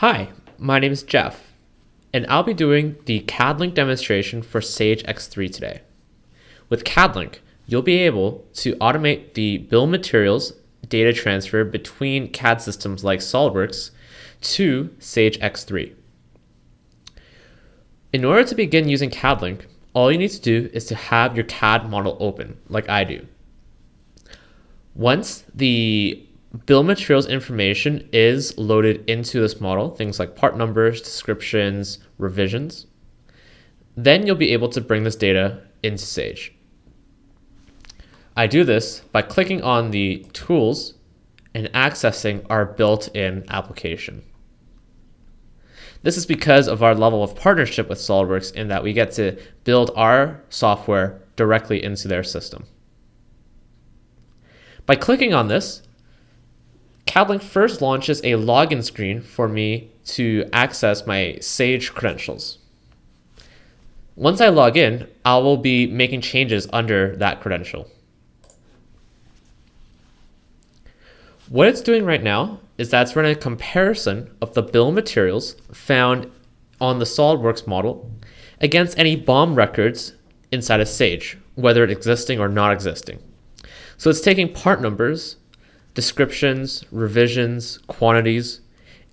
Hi, my name is Jeff, and I'll be doing the CADLink demonstration for Sage X3 today. With CADLink, you'll be able to automate the bill of materials data transfer between CAD systems like SOLIDWORKS to Sage X3. In order to begin using CADLink, all you need to do is to have your CAD model open, like I do. Once the bill of materials information is loaded into this model, things like part numbers, descriptions, revisions, then you'll be able to bring this data into Sage. I do this by clicking on the tools and accessing our built-in application. This is because of our level of partnership with SOLIDWORKS in that we get to build our software directly into their system. By clicking on this, CADLink first launches a login screen for me to access my Sage credentials. Once I log in, I will be making changes under that credential. What it's doing right now is that it's running a comparison of the bill of materials found on the SOLIDWORKS model against any BOM records inside of Sage, whether it's existing or not existing. So it's taking part numbers, descriptions, revisions, quantities,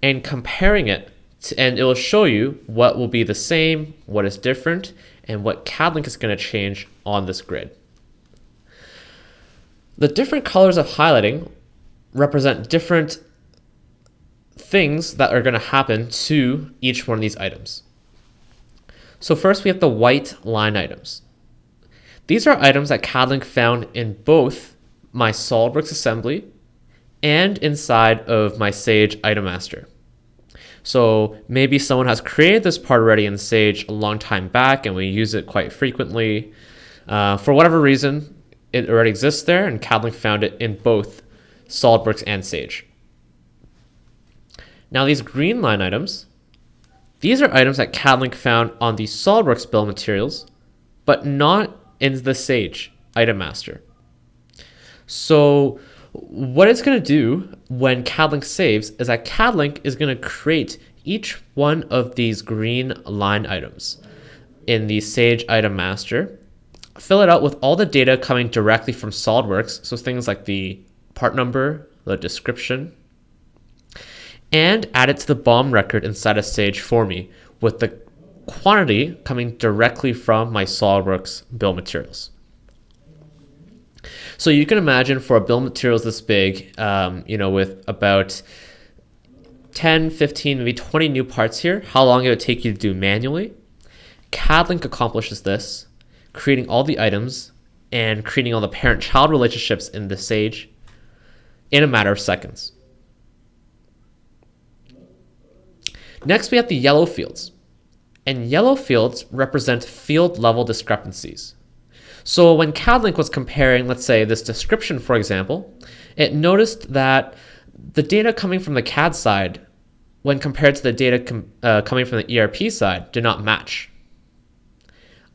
and comparing it, and it will show you what will be the same, what is different, and what CADLink is going to change on this grid. The different colors of highlighting represent different things that are going to happen to each one of these items. So first we have the white line items. These are items that CADLink found in both my SOLIDWORKS assembly and inside of my Sage item master. So maybe someone has created this part already in Sage a long time back and we use it quite frequently. For whatever reason, it already exists there and CADLink found it in both SOLIDWORKS and Sage. Now these green line items, these are items that CADLink found on the SOLIDWORKS bill of materials, but not in the Sage item master. So what it's going to do when CADLink saves is that CADLink is going to create each one of these green line items in the Sage item master, fill it out with all the data coming directly from SOLIDWORKS, so things like the part number, the description, and add it to the BOM record inside of Sage for me with the quantity coming directly from my SOLIDWORKS bill of materials. So you can imagine for a bill of materials this big, with about 10, 15, maybe 20 new parts here, how long it would take you to do manually. CADLink accomplishes this, creating all the items and creating all the parent-child relationships in the Sage in a matter of seconds. Next, we have the yellow fields. And yellow fields represent field level discrepancies. So when CADLink was comparing, let's say, this description, for example, it noticed that the data coming from the CAD side, when compared to the data coming from the ERP side, did not match.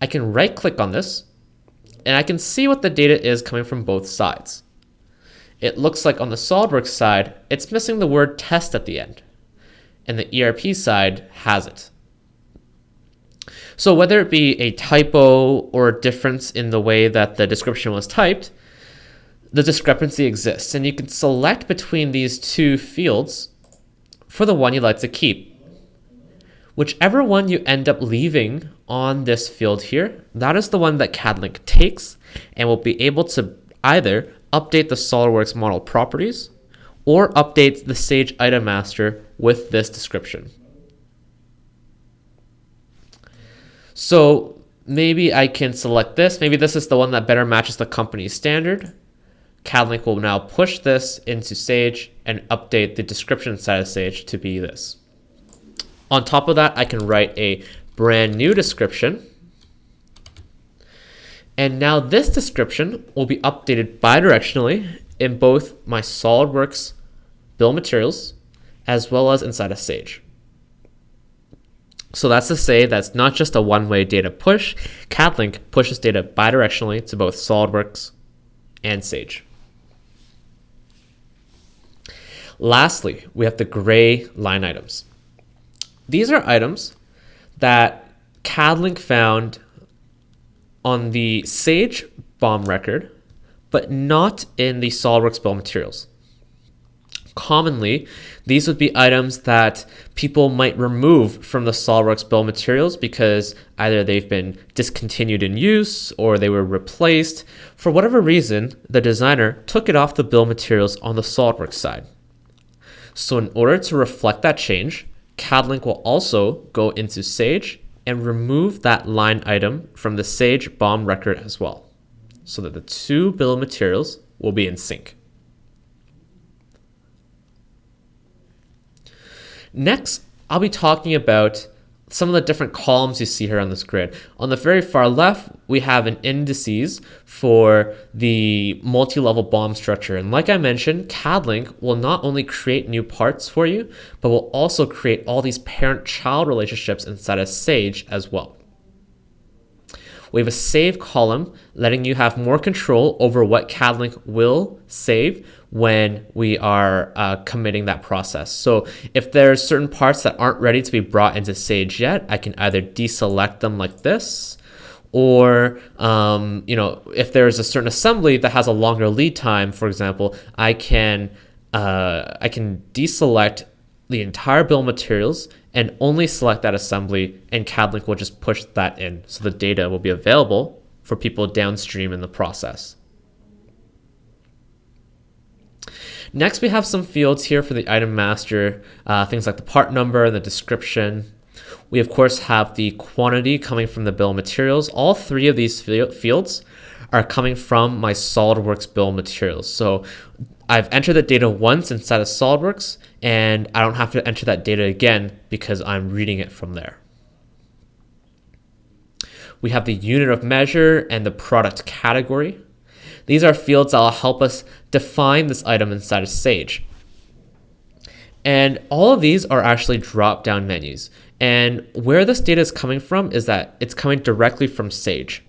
I can right-click on this, and I can see what the data is coming from both sides. It looks like on the SOLIDWORKS side, it's missing the word test at the end, and the ERP side has it. So whether it be a typo or a difference in the way that the description was typed, the discrepancy exists. And you can select between these two fields for the one you'd like to keep. Whichever one you end up leaving on this field here, that is the one that CADLink takes and will be able to either update the SOLIDWORKS model properties or update the Sage item master with this description. So maybe I can select this. Maybe this is the one that better matches the company's standard. CADLink will now push this into Sage and update the description side of Sage to be this. On top of that, I can write a brand new description. And now this description will be updated bidirectionally in both my SOLIDWORKS bill of materials as well as inside of Sage. So that's to say that's not just a one-way data push. CADLink pushes data bidirectionally to both SOLIDWORKS and Sage. Lastly, we have the gray line items. These are items that CADLink found on the Sage BOM record, but not in the SOLIDWORKS bill of materials. Commonly, these would be items that people might remove from the SOLIDWORKS bill of materials because either they've been discontinued in use or they were replaced. For whatever reason, the designer took it off the bill of materials on the SOLIDWORKS side. So in order to reflect that change, CADLink will also go into Sage and remove that line item from the Sage BOM record as well, so that the two bill of materials will be in sync. Next, I'll be talking about some of the different columns you see here on this grid. On the very far left, we have an indices for the multi-level BOM structure. And like I mentioned, CADLink will not only create new parts for you, but will also create all these parent-child relationships inside of Sage as well. We have a save column letting you have more control over what CADLink will save when we are committing that process. So if there's certain parts that aren't ready to be brought into Sage yet, I can either deselect them like this, or if there's a certain assembly that has a longer lead time, for example, I can deselect the entire bill of materials and only select that assembly, and CADLink will just push that in, so the data will be available for people downstream in the process. Next, we have some fields here for the item master, things like the part number and the description. We, of course, have the quantity coming from the bill of materials. All three of these fields are coming from my SOLIDWORKS bill of materials. So I've entered the data once inside of SOLIDWORKS, and I don't have to enter that data again because I'm reading it from there. We have the unit of measure and the product category. These are fields that will help us define this item inside of Sage. And all of these are actually drop-down menus. And where this data is coming from is that it's coming directly from Sage.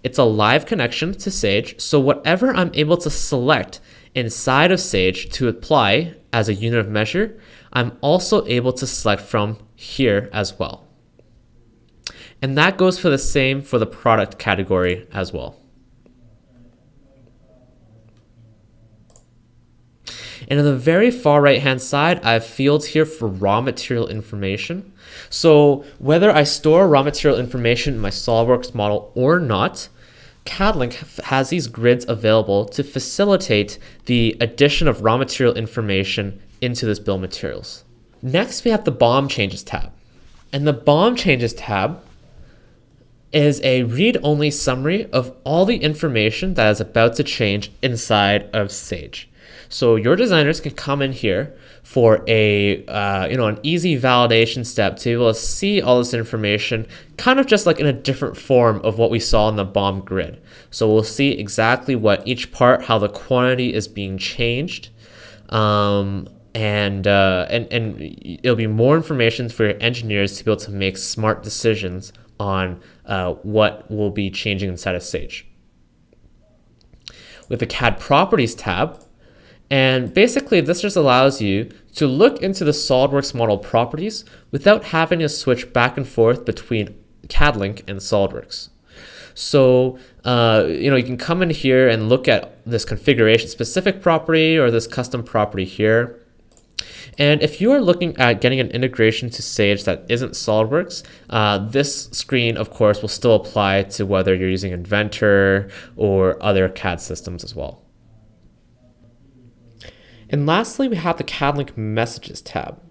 It's a live connection to Sage, so whatever I'm able to select inside of Sage to apply as a unit of measure, I'm also able to select from here as well. And that goes for the same for the product category as well. And on the very far right hand side, I have fields here for raw material information. So whether I store raw material information in my SOLIDWORKS model or not, CADLink has these grids available to facilitate the addition of raw material information into this bill of materials. Next, we have the BOM changes tab. And the BOM changes tab is a read-only summary of all the information that is about to change inside of Sage. So your designers can come in here for an easy validation step to be able to see all this information, kind of just like in a different form of what we saw in the BOM grid. So we'll see exactly what each part, how the quantity is being changed, and it'll be more information for your engineers to be able to make smart decisions on what will be changing inside of Sage. With the CAD properties tab. And basically, this just allows you to look into the SOLIDWORKS model properties without having to switch back and forth between CADLink and SOLIDWORKS. So, you can come in here and look at this configuration specific property or this custom property here. And if you are looking at getting an integration to Sage that isn't SOLIDWORKS, this screen, of course, will still apply to whether you're using Inventor or other CAD systems as well. And lastly, we have the CADLink messages tab.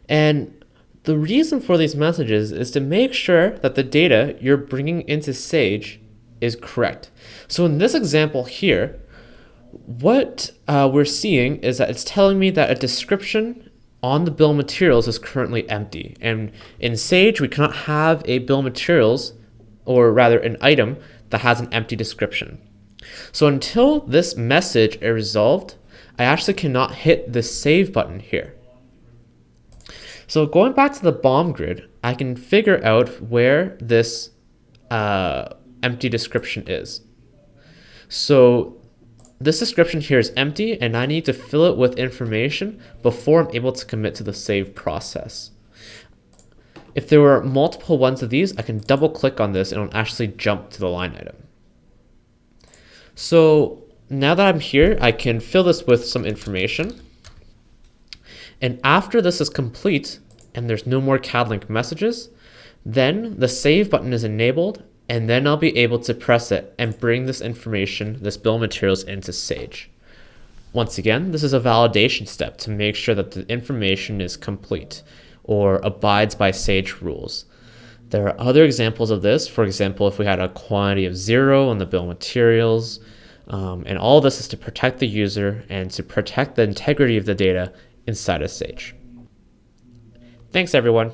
And the reason for these messages is to make sure that the data you're bringing into Sage is correct. So in this example here, what we're seeing is that it's telling me that a description on the bill of materials is currently empty. And in Sage, we cannot have a bill of materials, or rather an item, that has an empty description. So until this message is resolved, I actually cannot hit the save button here. So going back to the BOM grid, I can figure out where this empty description is. So this description here is empty, and I need to fill it with information before I'm able to commit to the save process. If there were multiple ones of these, I can double click on this and it'll actually jump to the line item. So now that I'm here, I can fill this with some information. And after this is complete and there's no more CADLink messages, then the save button is enabled, and then I'll be able to press it and bring this information, this bill of materials, into Sage. Once again, this is a validation step to make sure that the information is complete or abides by Sage rules. There are other examples of this. For example, if we had a quantity of 0 on the bill of materials, and all this is to protect the user and to protect the integrity of the data inside of Sage. Thanks, everyone.